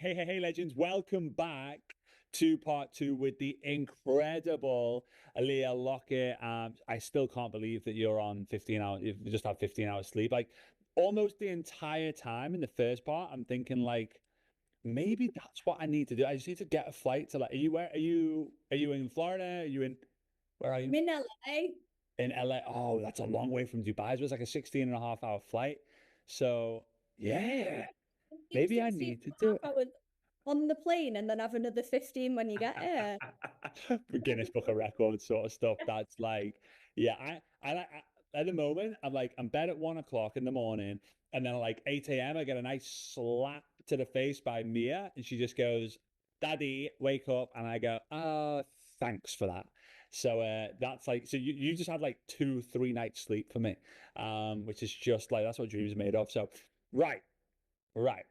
Hey, legends. Welcome back to part two with the incredible Leah Locket. I still can't believe that you're on 15 hours, you just have 15 hours sleep. Like almost the entire time in the first part, I'm thinking like maybe that's what I need to do. I just need to get a flight to like, are you in Florida? Are you in, where are I'm you? in LA. In LA. Oh, that's a long way from Dubai. It was like a 16 and a half hour flight. So yeah, It's maybe I 16 need to and a do half hours on the plane and then have another 15 when you get here. Guinness Book of Records sort of stuff. That's like, yeah, at the moment, I'm bed at 1 o'clock in the morning, and then at like 8 a.m. I get a nice slap to the face by Mia, and she just goes, "Daddy, wake up," and I go, "Oh, thanks for that." So that's like, so you just had like 2, 3 nights sleep for me, which is just like that's what dreams are made of. So, right, right.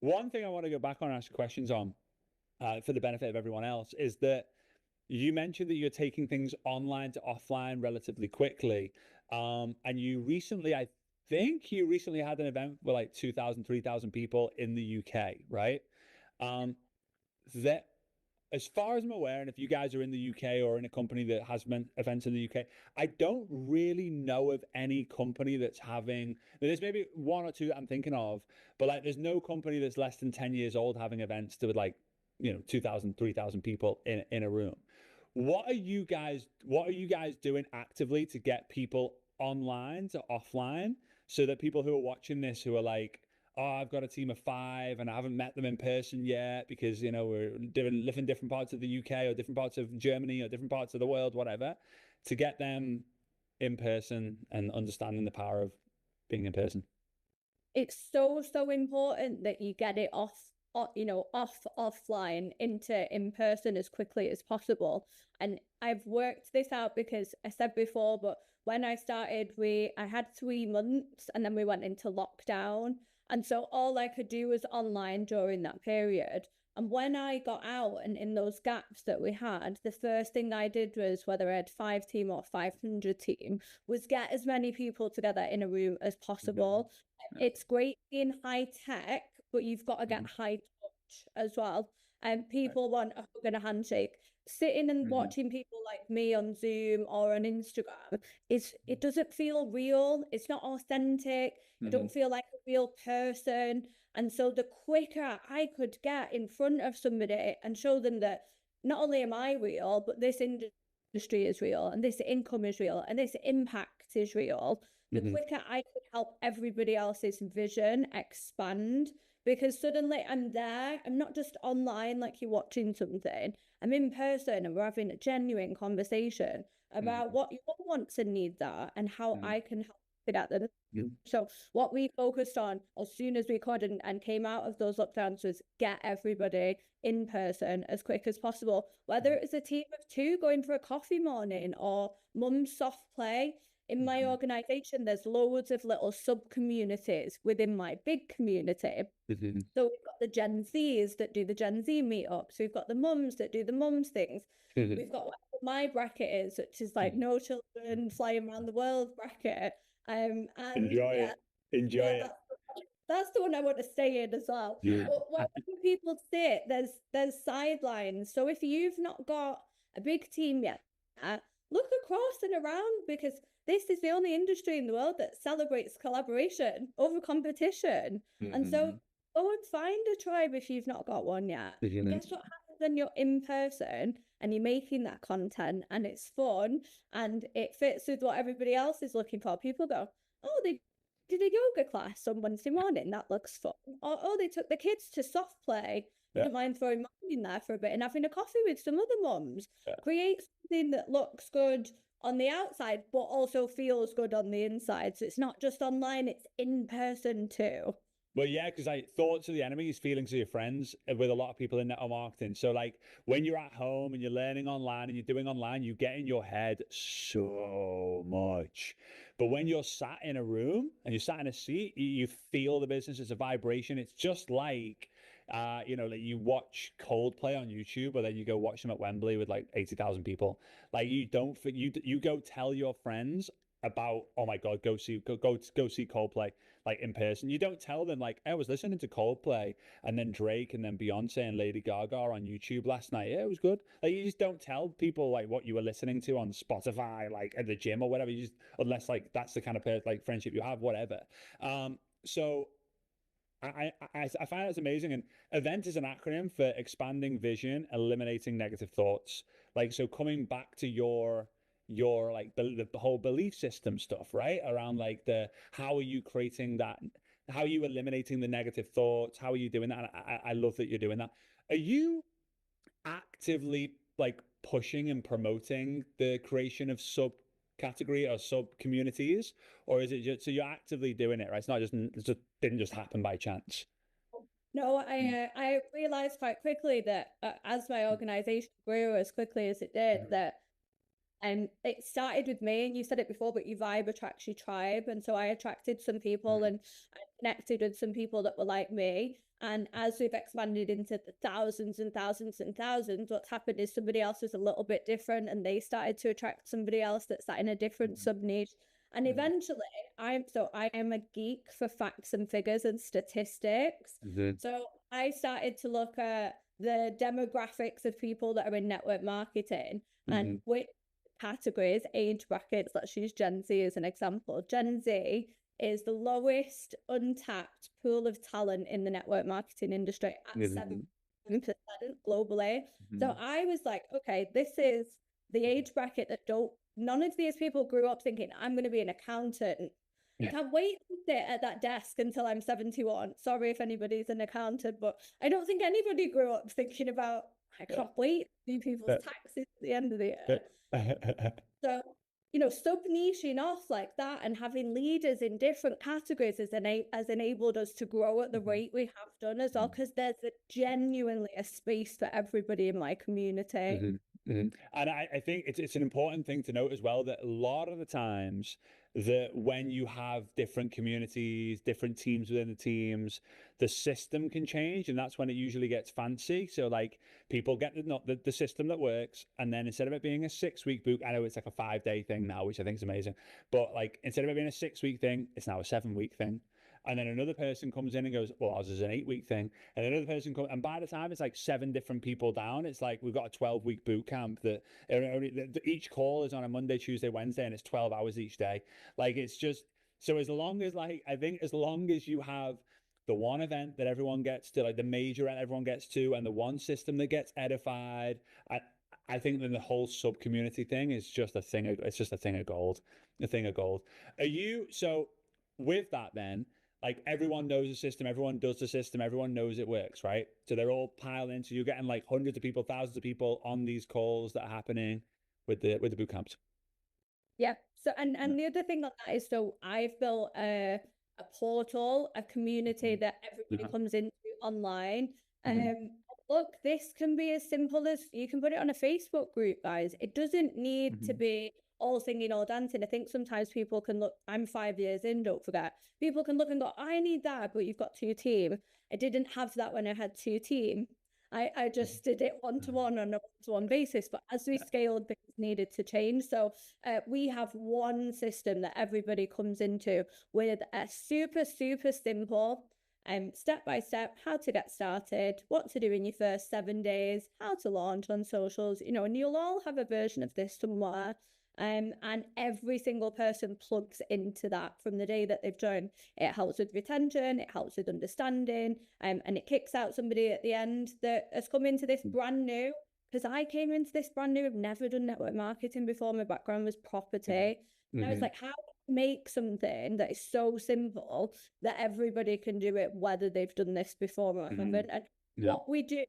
One thing I want to go back on and ask questions on for the benefit of everyone else is that you mentioned that you're taking things online to offline relatively quickly. And I think you recently had an event with like 2,000, 3,000 people in the UK, right? Um, that, as far as I'm aware, and if you guys are in the UK or in a company that has events in the UK, I don't really know of any company that's having, there's maybe one or two that I'm thinking of, but like there's no company that's less than 10 years old having events to like, 2,000, 3,000 people in a room. What are you guys doing actively to get people online to offline so that people who are watching this who are like, oh, I've got a team of five and I haven't met them in person yet because, we're live in different parts of the UK or different parts of Germany or different parts of the world, whatever, to get them in person and understanding the power of being in person. It's so important that you get it off offline into in person as quickly as possible. And I've worked this out because I said before, but when I started, I had 3 months and then we went into lockdown. And so all I could do was online during that period. And when I got out and in those gaps that we had, the first thing I did was, whether I had 5 team or 500 team, was get as many people together in a room as Mhm. possible. It's great being high tech, but you've got to get Mhm. high touch as well. And Right. people want a hug and a handshake. Sitting and Mhm. watching people like me on Zoom or on Instagram, it doesn't feel real. It's not authentic. I Mhm. don't feel like a real person. And so the quicker I could get in front of somebody and show them that not only am I real, but this industry is real and this income is real and this impact is real, the Mhm. quicker I could help everybody else's vision expand. Because suddenly I'm there, I'm not just online like you're watching something, I'm in person and we're having a genuine conversation about Mhm. what your wants and needs are and how Mhm. I can help it at them. Mhm. So what we focused on as soon as we could and came out of those lockdowns was get everybody in person as quick as possible. Whether it was a team of two going for a coffee morning or mum's soft play. In my Mhm. organization, there's loads of little sub communities within my big community. Mhm. So we've got the Gen Zs that do the Gen Z meetups. We've got the mums that do the mums things. Mhm. We've got what my bracket is, which is like Mhm. no children flying around the world bracket. And Enjoy yeah, it. Enjoy yeah, it. that's the one I want to stay in as well. Yeah. But where people sit, there's sidelines. So if you've not got a big team yet, look across and around, because this is the only industry in the world that celebrates collaboration over competition. And so Mhm. go and find a tribe if you've not got one yet. Guess what happens when you're in person and you're making that content and it's fun and it fits with what everybody else is looking for? People go, oh, they did a yoga class on Wednesday morning. That looks fun. Or, oh, they took the kids to soft play. Yeah. Wouldn't mind throwing mine in there for a bit and having a coffee with some other mums. Yeah. Create something that looks good on the outside, but also feels good on the inside. So it's not just online, it's in person too. Well, yeah, because like thoughts of the enemy is feelings of your friends with a lot of people in network marketing. So like when you're at home and you're learning online and you're doing online, you get in your head so much. But when you're sat in a room and you're sat in a seat, you feel the business. It's a vibration. It's just like like you watch Coldplay on YouTube, or then you go watch them at Wembley with like 80,000 people. Like you don't you go tell your friends about, oh my God, go see Coldplay like in person. You don't tell them like, I was listening to Coldplay and then Drake and then Beyonce and Lady Gaga on YouTube last night. Yeah, it was good. Like you just don't tell people like what you were listening to on Spotify, like at the gym or whatever. You just, unless like that's the kind of like friendship you have, whatever. So I find that's amazing. And EVENT is an acronym for expanding vision, eliminating negative thoughts. Like, so coming back to your like the whole belief system stuff, right? Around like the how are you creating that? How are you eliminating the negative thoughts? How are you doing that? And I love that you're doing that. Are you actively like pushing and promoting the creation of subcategory or sub communities, or is it just so you're actively doing it, right? It's not just it just didn't just happen by chance. No, I realized quite quickly that as my organization grew as quickly as it did, that it started with me, and you said it before, but your vibe attracts your tribe. And so I attracted some people and I connected with some people that were like me. And as we've expanded into the thousands and thousands and thousands, what's happened is somebody else is a little bit different and they started to attract somebody else that's sat in a different sub niche. And eventually I am a geek for facts and figures and statistics. Mhm. So I started to look at the demographics of people that are in network marketing and Mhm. which categories, age brackets. Let's use Gen Z as an example. Gen Z is the lowest untapped pool of talent in the network marketing industry at 7% globally. So I was like, okay, this is the age bracket that none of these people grew up thinking, I'm going to be an accountant. I can't wait to sit at that desk until I'm 71. Sorry if anybody's an accountant, but I don't think anybody grew up thinking about, I can't wait to do people's taxes at the end of the year. So, sub niching off like that and having leaders in different categories has enabled us to grow at the rate we have done as well, because there's genuinely a space for everybody in my community. And I think it's an important thing to note as well that a lot of the times that when you have different communities, different teams within the teams, the system can change, and that's when it usually gets fancy. So like people get the system that works, and then instead of it being a 6 week book, I know it's like a 5 day thing now, which I think is amazing, but like instead of it being a 6 week thing, it's now a 7 week thing. And then another person comes in and goes, well, ours is an 8 week thing. And another person comes, and by the time it's like 7 different people down, it's like we've got a 12 week boot camp that each call is on a Monday, Tuesday, Wednesday, and it's 12 hours each day. Like it's just, so as long as like, I think as long as you have the one event that everyone gets to, like the major event everyone gets to, and the one system that gets edified, I think then the whole sub community thing is just a thing. It's just a thing of gold, a thing of gold. Are you, so with that then, like everyone knows the system, everyone does the system, everyone knows it works, right? So they're all piling in. So you're getting like hundreds of people, thousands of people on these calls that are happening with the boot camps. Yeah. So and the other thing on that is, so I've built a portal, a community that everybody comes into online. Look, this can be as simple as you can put it on a Facebook group, guys. It doesn't need to be all singing, all dancing. I think sometimes people can look, I'm 5 years in, don't forget. People can look and go, I need that, but you've got two team. I didn't have that when I had two team. I just did it one-to-one on a one-to-one basis. But as we scaled, things needed to change. So we have one system that everybody comes into with a super, super simple step by step, how to get started, what to do in your first 7 days, how to launch on socials, and you'll all have a version of this somewhere. And every single person plugs into that from the day that they've joined. It helps with retention, it helps with understanding, and it kicks out somebody at the end that has come into this brand new. Because I came into this brand new, I've never done network marketing before. My background was property. And I was like, how make something that is so simple that everybody can do it, whether they've done this before or haven't. And what we do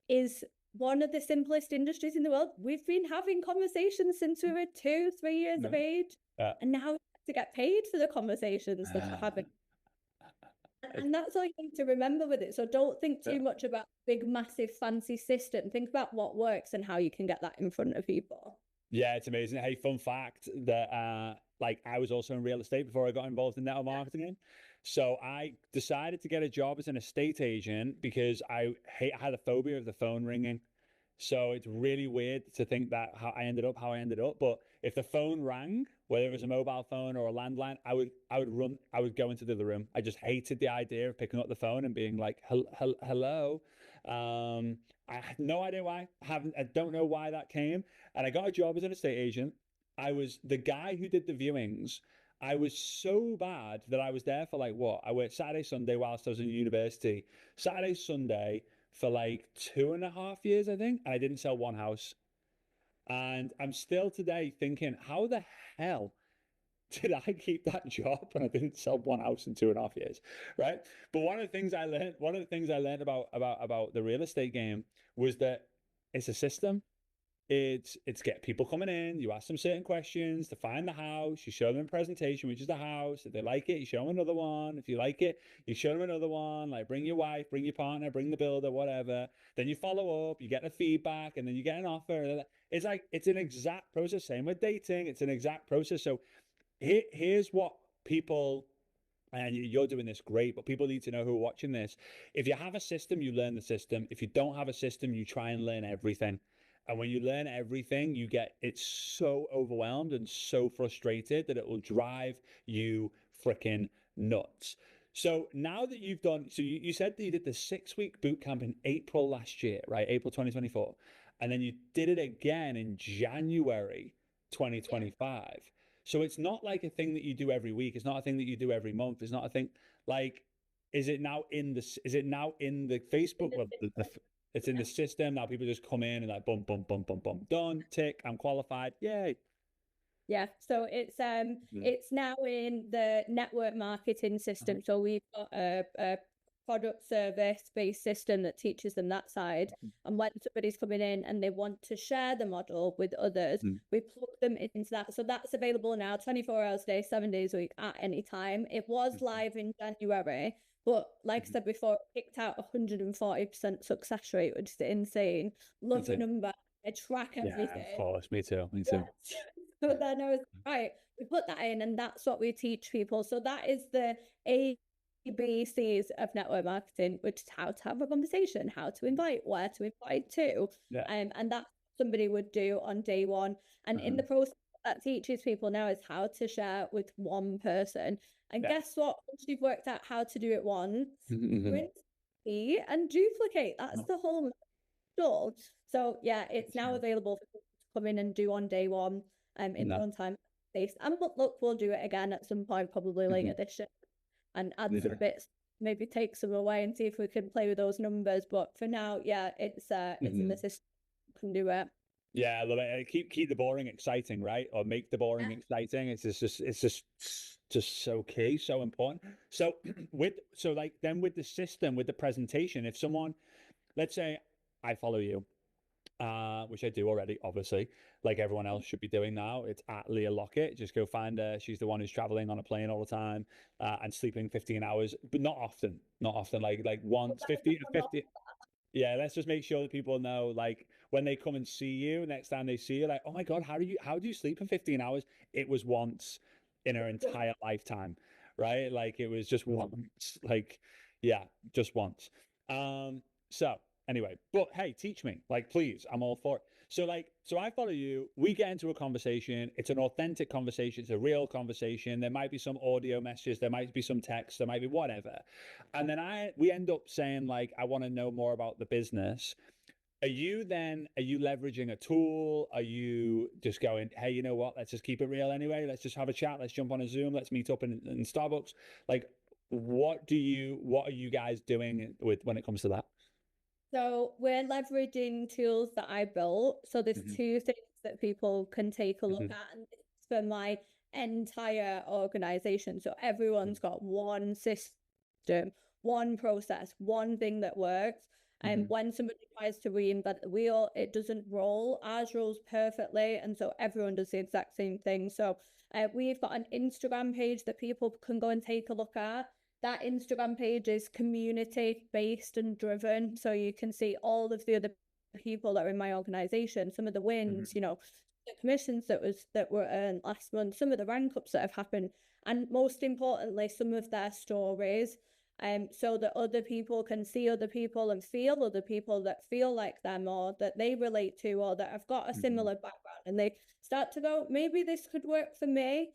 is one of the simplest industries in the world. We've been having conversations since we were 2-3 years of age, and now we have to get paid for the conversations that are having. And that's all you need to remember with it. So don't think too much about big, massive, fancy system. Think about what works and how you can get that in front of people. Yeah, it's amazing. Hey, fun fact that like I was also in real estate before I got involved in network marketing. So I decided to get a job as an estate agent because I had a phobia of the phone ringing. So it's really weird to think that how I ended up, but if the phone rang, whether it was a mobile phone or a landline, I would go into the other room. I just hated the idea of picking up the phone and being like, hello. I had no idea why. I don't know why that came. And I got a job as an estate agent. I was the guy who did the viewings. I was so bad that I was there for like what? I worked Saturday, Sunday whilst I was in university. Saturday, Sunday for like 2.5 years, I think. And I didn't sell one house. And I'm still today thinking, how the hell did I keep that job when I didn't sell one house in 2.5 years? Right. But one of the things I learned about the real estate game was that it's a system. It's get people coming in, you ask them certain questions to find the house, you show them a presentation, which is the house. If they like it, you show them another one. If you like it, you show them another one, like bring your wife, bring your partner, bring the builder, whatever. Then you follow up, you get the feedback, and then you get an offer. It's like it's an exact process. Same with dating, it's an exact process. So here's what people, and you're doing this great, but people need to know who are watching this. If you have a system, you learn the system. If you don't have a system, you try and learn everything. And when you learn everything, it's so overwhelmed and so frustrated that it will drive you freaking nuts. So now that you've done, so you said that you did the 6-week boot camp in April last year, right? April 2024. And then you did it again in January 2025. So it's not like a thing that you do every week. It's not a thing that you do every month. It's not a thing like, is it now in the Facebook? Well, it's in the system now. People just come in and like, boom, boom, boom, boom, boom, done, tick, I'm qualified. Yay. Yeah, so it's now in the network marketing system. So we've got a product service based system that teaches them that side. And when somebody's coming in and they want to share the model with others, we plug them into that. So that's available now 24 hours a day, 7 days a week at any time. It was live in January, but like I said before, it picked out 140% success rate, which is insane. Love the number. I track everything. Yeah, of course. Me too. Me too. So then I was right, we put that in, and that's what we teach people. So that is the ABCs of network marketing, which is how to have a conversation, how to invite, where to invite to. And that somebody would do on day one. And in the process that teaches people now is how to share with one person. And guess what? Once you've worked out how to do it once, rinse, repeat, and duplicate. That's the whole goal. So yeah, it's now available for people to come in and do on day one. In their own time space. And look, we'll do it again at some point, probably later this year, and add some bits, maybe take some away and see if we can play with those numbers. But for now, yeah, it's in the system. You can do it. Yeah, I love it. Keep the boring exciting, right? Or make the boring exciting. It's just so key, so important. So with the system, with the presentation, if someone, let's say I follow you, which I do already, obviously, like everyone else should be doing now. It's at Leah Locket. Just go find her. She's the one who's traveling on a plane all the time and sleeping 15 hours, but not often, like once, 50. Yeah, let's just make sure that people know, like, when they come and see you, next time they see you, like, oh my God, how do you sleep in 15 hours? It was once in her entire lifetime, right? Like, it was just once, like, yeah, just once. So anyway, but hey, teach me, like, please, I'm all for it. So I follow you, we get into a conversation, it's an authentic conversation, it's a real conversation. There might be some audio messages, there might be some text, there might be whatever. And then we end up saying, like, I want to know more about the business. Are you leveraging a tool? Are you just going, hey, you know what, let's just keep it real anyway, let's just have a chat, let's jump on a Zoom, let's meet up in Starbucks? Like, what are you guys doing when it comes to that? So we're leveraging tools that I built. So there's two things that people can take a look at, and it's for my entire organization. So everyone's got one system, one process, one thing that works. And when somebody tries to reinvent the wheel, it doesn't roll. Ours rolls perfectly, and so everyone does the exact same thing. So we've got an Instagram page that people can go and take a look at. That Instagram page is community-based and driven, so you can see all of the other people that are in my organization, some of the wins, the commissions that were earned last month, some of the rank ups that have happened, and most importantly, some of their stories, so that other people can see other people and feel other people that feel like them, or that they relate to, or that have got a similar background and they start to go, maybe this could work for me.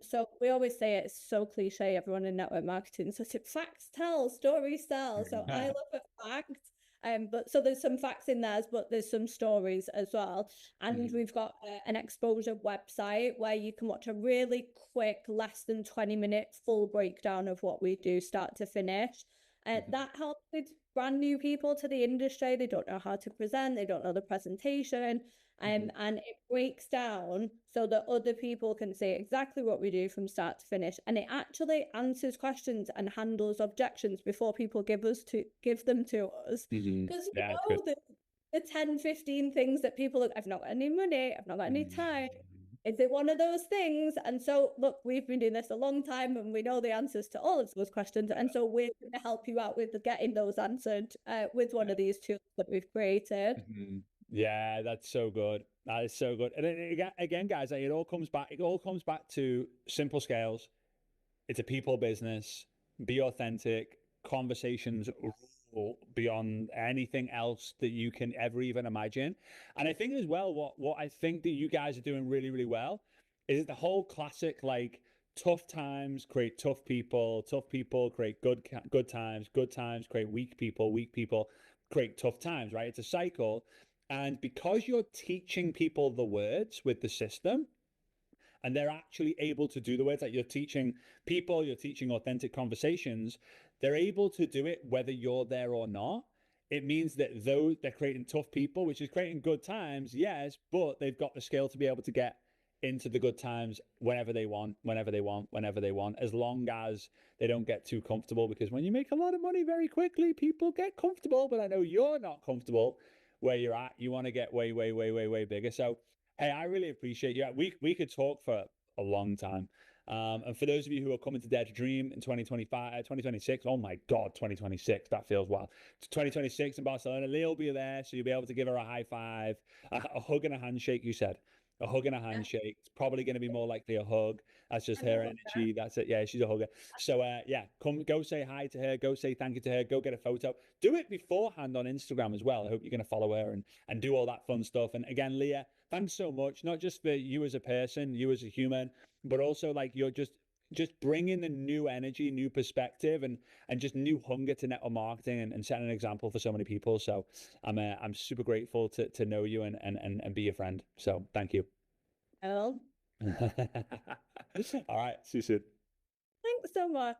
So we always say it's so cliche, everyone in network marketing. So it's facts tell, stories tell. So I love a fact. But so there's some facts in there, but there's some stories as well. And we've got an exposure website where you can watch a really quick, less than 20-minute full breakdown of what we do, start to finish. That helps with brand new people to the industry. They don't know how to present, they don't know the presentation. And it breaks down so that other people can see exactly what we do from start to finish. And it actually answers questions and handles objections before people give them to us. Because Yeah, the 10, 15 things that people look, I've not got any money, I've not got any time. Is it one of those things? And so, look, we've been doing this a long time and we know the answers to all of those questions. And so we're going to help you out with getting those answered with one of these tools that we've created. Yeah, that's so good. That is so good. And again, guys, it all comes back. It all comes back to simple scales. It's a people business. Be authentic. Conversations rule beyond anything else that you can ever even imagine. And I think as well, what I think that you guys are doing really, really well is the whole classic like tough times create tough people create good times create weak people create tough times, right? It's a cycle. And because you're teaching people the words with the system, and they're actually able to do the words, like you're teaching people, you're teaching authentic conversations, they're able to do it whether you're there or not. It means that though they're creating tough people, which is creating good times, yes, but they've got the skill to be able to get into the good times whenever they want, as long as they don't get too comfortable. Because when you make a lot of money very quickly, people get comfortable. But I know you're not comfortable where you're at. You want to get way, way, way, way, way bigger. So hey, I really appreciate you. We could talk for a long time. And for those of you who are coming to Dare to Dream in 2025, 2026, oh my God, 2026, that feels wild. 2026 in Barcelona, Leah will be there, so you'll be able to give her a high five, a hug and a handshake, you said. A hug and a handshake. It's probably going to be more likely a hug. That's just her energy. That's it. Yeah, she's a hugger. So yeah, go say hi to her. Go say thank you to her. Go get a photo. Do it beforehand on Instagram as well. I hope you're going to follow her and do all that fun stuff. And again, Leah, thanks so much. Not just for you as a person, you as a human, but also like you're just bringing a new energy, new perspective, and just new hunger to network marketing and setting an example for so many people. So I'm super grateful to know you and be your friend. So thank you. Oh, All right. See you soon. thanks so much.